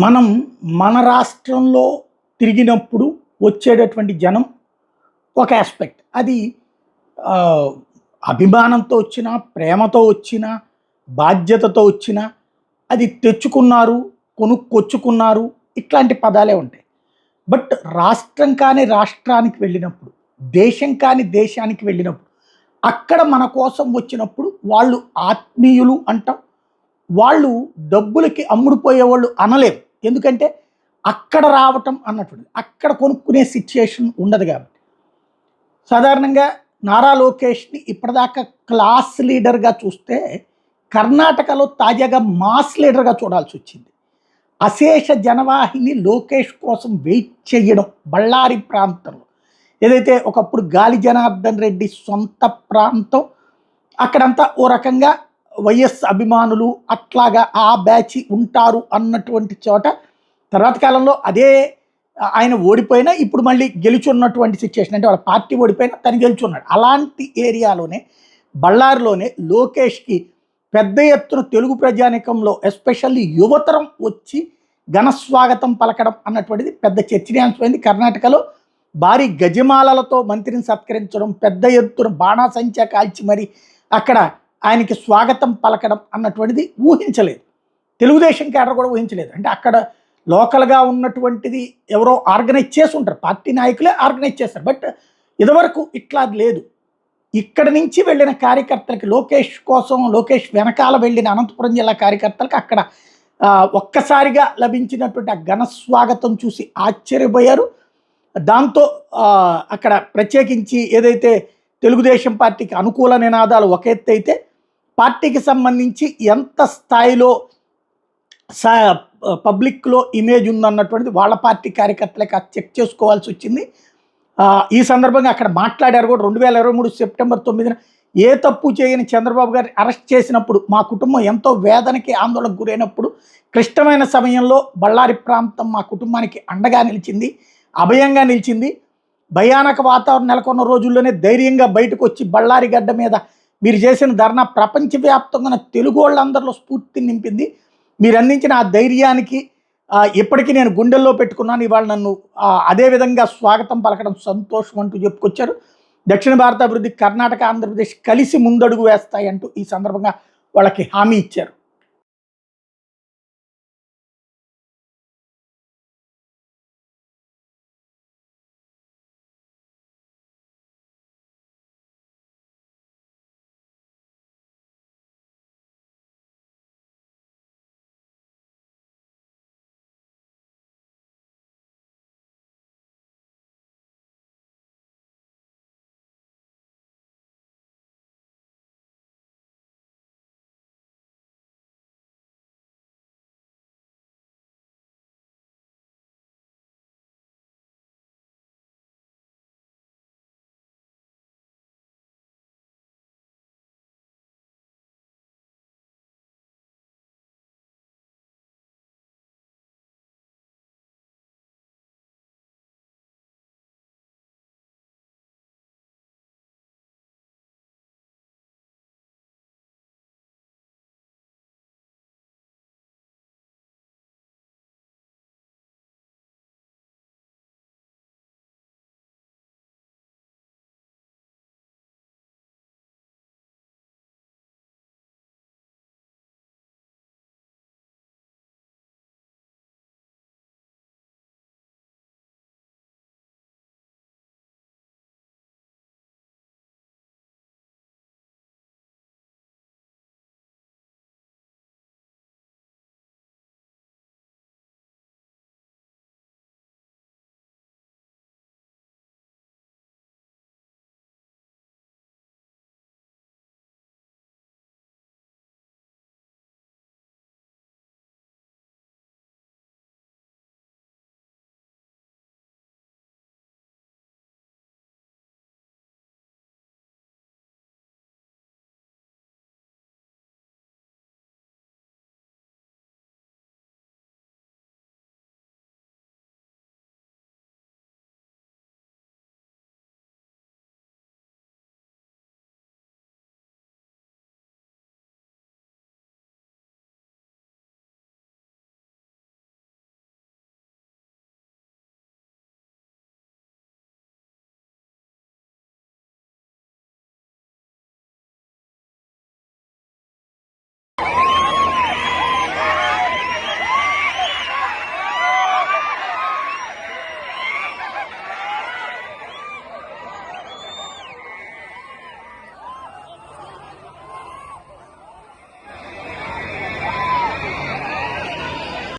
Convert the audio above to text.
మనం మన రాష్ట్రంలో తిరిగినప్పుడు వచ్చేటటువంటి జనం ఒక ఆస్పెక్ట్. అది ఆహ్, అభిమానంతో వచ్చినా, ప్రేమతో వచ్చినా, బాధ్యతతో వచ్చినా, అది తెచ్చుకున్నారు, కొనుక్కొచ్చుకున్నారు ఇట్లాంటి పదాలే ఉంటాయి. బట్ రాష్ట్రం కాని రాష్ట్రానికి వెళ్ళినప్పుడు, దేశం కాని దేశానికి వెళ్ళినప్పుడు, అక్కడ మన కోసం వచ్చినప్పుడు వాళ్ళు ఆత్మీయులు అంటాం. వాళ్ళు డబ్బులకి అమ్ముడుపోయేవాళ్ళు అనలేము. ఎందుకంటే అక్కడ రావటం అన్నటువంటిది. అక్కడ కొనుక్కునే సిట్యుయేషన్ ఉండదు కాబట్టి. సాధారణంగా నారా లోకేష్‌ని ఇప్పటిదాకా క్లాస్ లీడర్‌గా చూస్తే, కర్ణాటకలో తాజాగా మాస్ లీడర్‌గా చూడాల్సొచ్చింది. అశేష జనవాహిని లోకేష్ కోసం వెయిట్ చేయడం బళ్ళారి ప్రాంతంలో. ఏదైతే ఒకప్పుడు గాలి జనార్దన్ రెడ్డి సొంత ప్రాంతం, అక్కడంతా ఓ రకంగా వైఎస్ అభిమానులు అట్లాగా ఆ బ్యాచ్ ఉంటారు అన్నటువంటి చోట, తర్వాత కాలంలో అదే ఆయన ఓడిపోయినా ఇప్పుడు మళ్ళీ గెలుచున్నటువంటి సిచ్యుయేషన్. అంటే వాళ్ళ పార్టీ ఓడిపోయినా తను గెలుచున్నాడు. అలాంటి ఏరియాలోనే బళ్ళారిలోనే లోకేష్‌కి పెద్ద ఎత్తున తెలుగు ప్రజానీకంలో ఎస్పెషల్లీ యువతరం వచ్చి ఘన స్వాగతం పలకడం అన్నటువంటిది పెద్ద చర్చనీయాంశమైంది. కర్ణాటకలో భారీ గజమాలలతో మంత్రిని సత్కరించడం, పెద్ద ఎత్తున బాణాసంచా కాల్చి మరి అక్కడ ఆయనకి స్వాగతం పలకడం అన్నటువంటిది ఊహించలేదు. తెలుగుదేశం కేడర్ కూడా ఊహించలేదు. అంటే అక్కడ లోకల్‌గా ఉన్నటువంటిది ఎవరో ఆర్గనైజ్ చేసుంటారు. పార్టీ నాయకులే ఆర్గనైజ్ చేస్తారు. బట్ ఇదివరకు ఇట్లా లేదు. ఇక్కడి నుంచి వెళ్ళిన కార్యకర్తలకి లోకేష్ కోసం, లోకేష్ వెనకాల వెళ్ళిన అనంతపురం జిల్లా కార్యకర్తలకి అక్కడ ఒక్కసారిగా లభించినటువంటి ఆ ఘన స్వాగతం చూసి ఆశ్చర్యపోయారు. దాంతో అక్కడ ప్రత్యేకించి ఏదైతే తెలుగుదేశం పార్టీకి అనుకూల నినాదాలు ఒక ఎత్తైతే, పార్టీకి సంబంధించి ఎంత స్థాయిలో సా పబ్లిక్‌లో ఇమేజ్ ఉందన్నటువంటిది వాళ్ళ పార్టీ కార్యకర్తలకి చెక్ చేసుకోవాల్సి వచ్చింది. ఈ సందర్భంగా అక్కడ మాట్లాడారు కూడా. 2023 సెప్టెంబర్ 9న ఏ తప్పు చేయని చంద్రబాబు గారిని అరెస్ట్ చేసినప్పుడు మా కుటుంబం ఎంతో వేదనకి, ఆందోళనకు గురైనప్పుడు క్లిష్టమైన సమయంలో బళ్ళారి ప్రాంతం మా కుటుంబానికి అండగా నిలిచింది, అభయంగా నిలిచింది. భయానక వాతావరణం నెలకొన్న రోజుల్లోనే ధైర్యంగా బయటకు వచ్చి బళ్ళారి గడ్డ మీద మీరు చేసిన ధర్నా ప్రపంచవ్యాప్తంగా ఉన్న తెలుగు వాళ్ళందరిలో స్ఫూర్తిని నింపింది. మీరు అందించిన ఆ ధైర్యానికి ఇప్పటికీ నేను గుండెల్లో పెట్టుకున్నాను. ఇవాళ నన్ను అదే విధంగా స్వాగతం పలకడం సంతోషం అంటూ చెప్పుకొచ్చారు. దక్షిణ భారత అభివృద్ధి కర్ణాటక, ఆంధ్రప్రదేశ్ కలిసి ముందడుగు వేస్తాయి అంటూ ఈ సందర్భంగా వాళ్ళకి హామీ ఇచ్చారు.